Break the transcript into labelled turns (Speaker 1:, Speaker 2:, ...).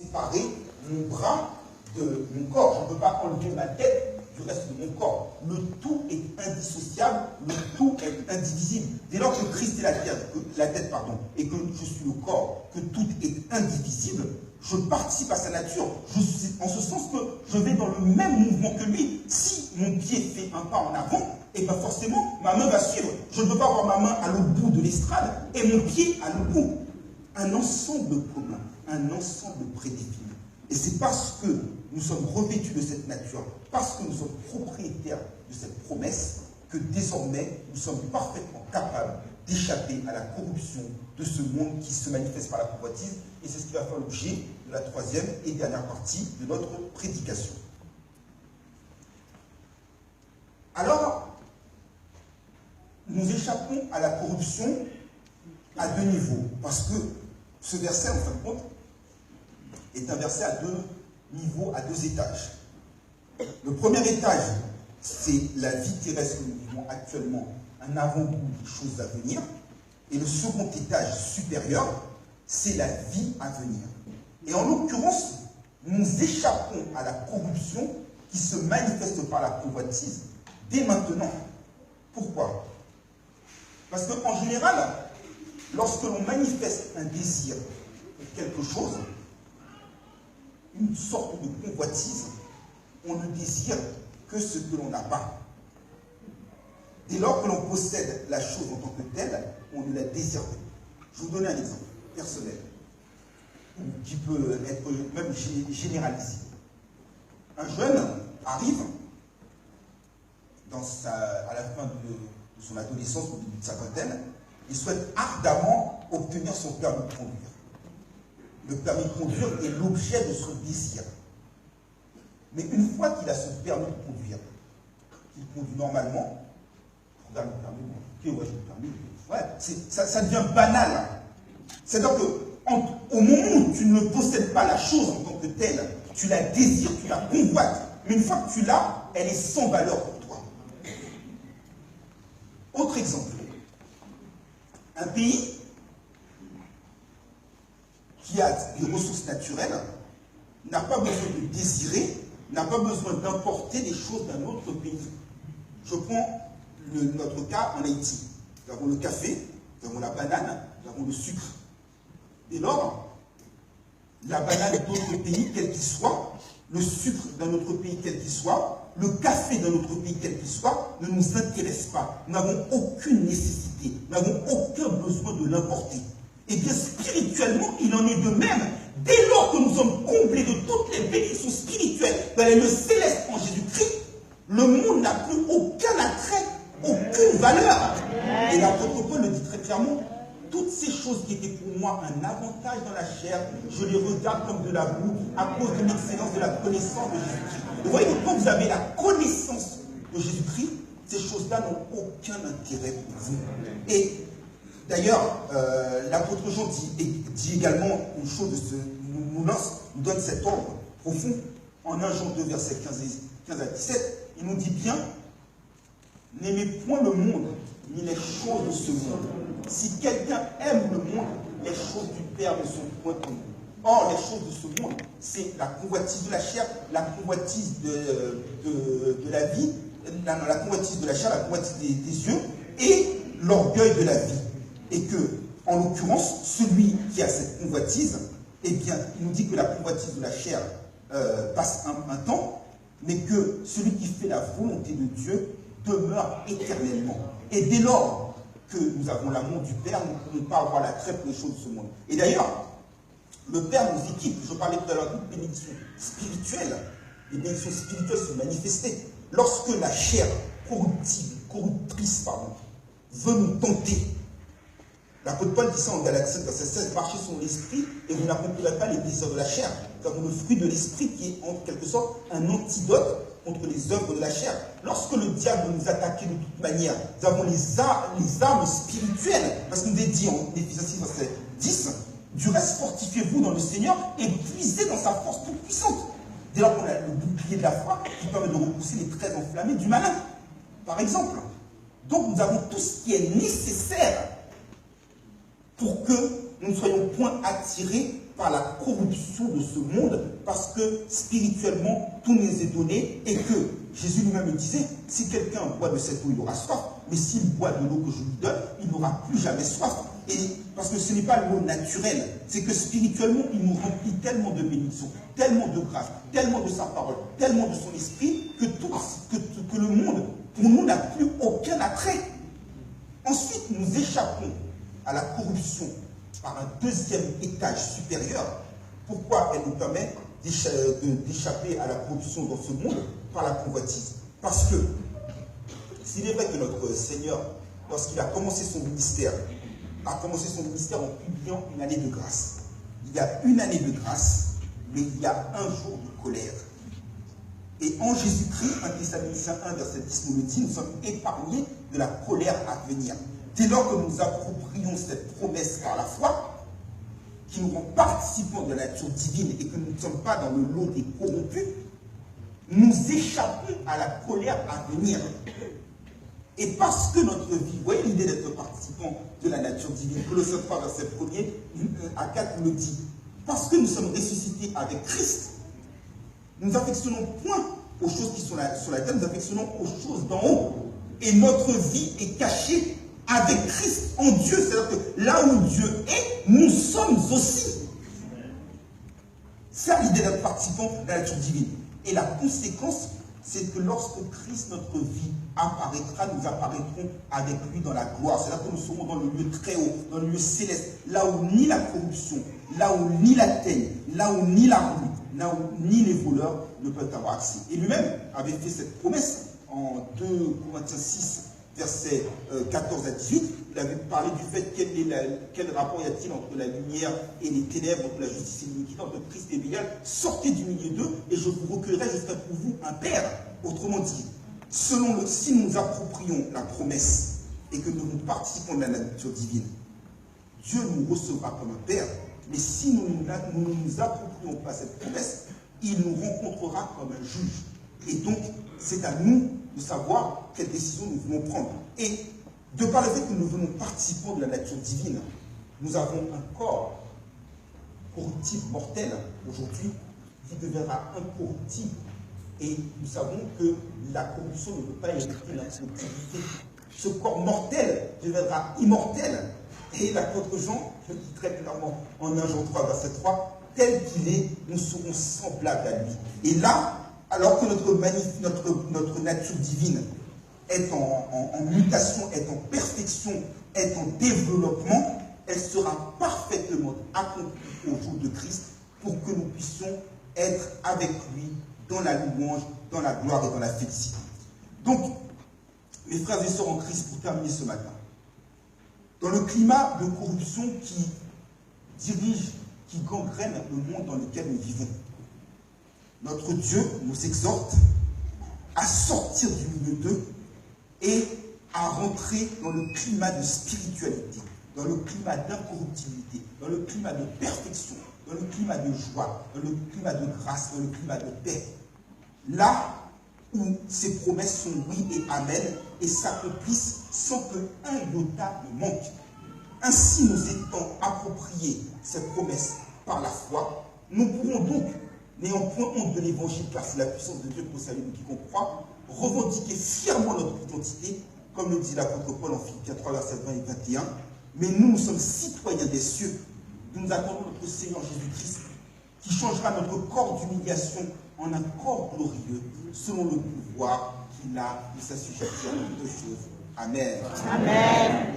Speaker 1: séparer mon bras de mon corps. Je ne peux pas enlever ma tête du reste de mon corps. Le tout est indissociable, le tout est indivisible. Dès lors que Christ est la tête, et que je suis le corps, que tout est indivisible, je participe à sa nature. En ce sens que je vais dans le même mouvement que lui. Si mon pied fait un pas en avant, et bien forcément, ma main va suivre. Je ne peux pas avoir ma main à l'autre bout de l'estrade et mon pied à l'autre bout. Un ensemble commun, un ensemble prédéfini. Et c'est parce que nous sommes revêtus de cette nature, parce que nous sommes propriétaires de cette promesse, que désormais nous sommes parfaitement capables d'échapper à la corruption de ce monde qui se manifeste par la convoitise. Et c'est ce qui va faire l'objet de la troisième et dernière partie de notre prédication. Alors, nous échappons à la corruption à deux niveaux, parce que ce verset, en fin de compte, est un verset à deux niveaux, à deux étages. Le premier étage, c'est la vie terrestre que nous vivons actuellement, un avant-goût des choses à venir. Et le second étage supérieur, c'est la vie à venir. Et en l'occurrence, nous échappons à la corruption qui se manifeste par la convoitise dès maintenant. Pourquoi? Parce qu'en général, lorsque l'on manifeste un désir pour quelque chose, une sorte de convoitise, on ne désire que ce que l'on n'a pas. Dès lors que l'on possède la chose en tant que telle, on ne la désire pas. Je vais vous donner un exemple personnel, qui peut être même généralisé. Un jeune arrive à la fin de son adolescence, au début de sa vingtaine, il souhaite ardemment obtenir son permis de conduire. Le permis de conduire est l'objet de son désir. Mais une fois qu'il a son permis de conduire, qu'il conduit normalement, regarde le permis, ok, ouais, j'ai le permis. Ouais, ça devient banal. C'est-à-dire qu'au moment où tu ne possèdes pas la chose en tant que telle, tu la désires, tu la convoites, mais une fois que tu l'as, elle est sans valeur pour toi. Autre exemple. Un pays qui a des ressources naturelles n'a pas besoin de désirer, n'a pas besoin d'importer des choses d'un autre pays. Je prends notre cas en Haïti. Nous avons le café, nous avons la banane, nous avons le sucre. Dès lors, la banane d'autres pays, quel qu'il soit, le sucre d'un autre pays, quel qu'il soit, le café d'un autre pays, quel qu'il soit, ne nous intéresse pas. Nous n'avons aucune nécessité, nous n'avons aucun besoin de l'importer. Et bien spirituellement, il en est de même. Dès lors que nous sommes comblés de toutes les bénédictions spirituelles dans le céleste en Jésus-Christ, le monde n'a plus aucun attrait, aucune valeur. Et l'apôtre Paul le dit très clairement, toutes ces choses qui étaient pour moi un avantage dans la chair, je les regarde comme de la boue à cause de l'excellence de la connaissance de Jésus-Christ. Vous voyez, quand vous avez la connaissance de Jésus-Christ, ces choses-là n'ont aucun intérêt pour vous. Et d'ailleurs, l'apôtre Jean dit également une chose, nous donne cet ordre profond. En 1 Jean 2, versets 15 à 17, il nous dit bien, n'aimez point le monde, ni les choses de ce monde. Si quelqu'un aime le monde, les choses du Père ne sont point pour nous. Or, les choses de ce monde, c'est la convoitise de la chair, la convoitise de la vie, la convoitise de la chair, la convoitise des yeux, et l'orgueil de la vie. Et que, en l'occurrence, celui qui a cette convoitise, eh bien, il nous dit que la convoitise de la chair passe un temps, mais que celui qui fait la volonté de Dieu demeure éternellement. Et dès lors que nous avons l'amour du Père, nous ne pouvons pas avoir l'attrait pour les choses de ce monde. Et d'ailleurs, le Père nous équipe. Je parlais tout à l'heure d'une bénédiction spirituelle. Les bénédictions spirituelles se manifestaient. Lorsque la chair corruptrice, veut nous tenter, l'apôtre Paul dit ça en Galates 5, verset 16, marchez sur l'esprit et vous n'accomplirez pas les désirs de la chair. Nous avons le fruit de l'esprit qui est en quelque sorte un antidote contre les œuvres de la chair. Lorsque le diable nous attaquait de toute manière, nous avons les armes spirituelles, parce qu'il nous est dit en Éphésiens 6, verset 10, du reste fortifiez-vous dans le Seigneur et puisez dans sa force toute puissante. Dès lors qu'on a le bouclier de la foi qui permet de repousser les traits enflammés du malin, par exemple. Donc nous avons tout ce qui est nécessaire pour que nous ne soyons point attirés par la corruption de ce monde, parce que spirituellement, tout nous est donné, et que Jésus lui-même disait, si quelqu'un boit de cette eau, il aura soif, mais s'il boit de l'eau que je lui donne, il n'aura plus jamais soif. Et parce que ce n'est pas l'eau naturelle, c'est que spirituellement, il nous remplit tellement de bénédictions, tellement de grâce, tellement de sa parole, tellement de son esprit, que le monde, pour nous, n'a plus aucun attrait. Ensuite, nous échappons à la corruption par un deuxième étage supérieur. Pourquoi elle nous permet d'échapper à la corruption dans ce monde? Par la convoitise. Parce que, s'il est vrai que notre Seigneur, lorsqu'il a commencé son ministère en publiant une année de grâce. Il y a une année de grâce, mais il y a un jour de colère. Et en Jésus-Christ, 1 Thessaloniciens 1, verset 10 nous le dit, nous sommes épargnés de la colère à venir. Dès lors que nous approprions cette promesse par la foi, qui nous rend participants de la nature divine et que nous ne sommes pas dans le lot des corrompus, nous échappons à la colère à venir. Et parce que notre vie, vous voyez l'idée d'être participant de la nature divine, Colossiens 3, verset 1er à 4 nous le dit, parce que nous sommes ressuscités avec Christ, nous n'affectionnons point aux choses qui sont sur la terre, nous affectionnons aux choses d'en haut. Et notre vie est cachée avec Christ en Dieu. C'est-à-dire que là où Dieu est, nous sommes aussi. C'est l'idée d'être participant de la nature divine. Et la conséquence, c'est que lorsque Christ, notre vie, apparaîtra, nous apparaîtrons avec lui dans la gloire. C'est-à-dire que nous serons dans le lieu très haut, dans le lieu céleste, là où ni la corruption, là où ni la teigne, là où ni la rue, là où ni les voleurs ne peuvent avoir accès. Et lui-même avait fait cette promesse en 2 Corinthiens 6, versets 14 à 18. Il avait parlé du fait quel rapport y a-t-il entre la lumière et les ténèbres, entre la justice et l'iniquité, entre Christ et Bélial. Sortez du milieu d'eux et je vous recueillerai, je serai pour vous un père. Autrement dit, si nous nous approprions la promesse et que nous participons de la nature divine, Dieu nous recevra comme un père. Mais si nous ne nous approprions pas cette promesse, il nous rencontrera comme un juge. Et donc, c'est à nous de savoir quelle décision nous voulons prendre. Et de par le fait que nous venons participants de la nature divine, nous avons un corps corruptible, mortel, aujourd'hui, qui deviendra incorruptible. Et nous savons que la corruption ne peut pas éviter l'incorruptibilité. Ce corps mortel deviendra immortel. Et l'apôtre Jean, je dis très clairement en 1 Jean 3, verset 3, tel qu'il est, nous serons semblables à lui. Et là, alors que notre nature divine est en mutation, est en perfection, est en développement, elle sera parfaitement accomplie au jour de Christ pour que nous puissions être avec lui dans la louange, dans la gloire et dans la félicité. Donc, mes frères et sœurs en Christ, pour terminer ce matin, dans le climat de corruption qui dirige, qui gangrène le monde dans lequel nous vivons, notre Dieu nous exhorte à sortir du milieu d'eux et à rentrer dans le climat de spiritualité, dans le climat d'incorruptibilité, dans le climat de perfection, dans le climat de joie, dans le climat de grâce, dans le climat de paix. Là où ces promesses sont oui et amen et s'accomplissent sans qu'un iota ne manque. Ainsi nous étant appropriés cette promesse par la foi, nous pourrons donc, n'ayant point honte de l'évangile, car c'est la puissance de Dieu pour le salut de quiconque croit, revendiquer fièrement notre identité, comme le dit l'apôtre Paul en Philippiens 3, versets 20 et 21. Mais nous sommes citoyens des cieux. Nous attendons notre Seigneur Jésus-Christ, qui changera notre corps d'humiliation en un corps glorieux, selon le pouvoir qu'il a de s'assujettir à toutes choses. Amen.
Speaker 2: Amen.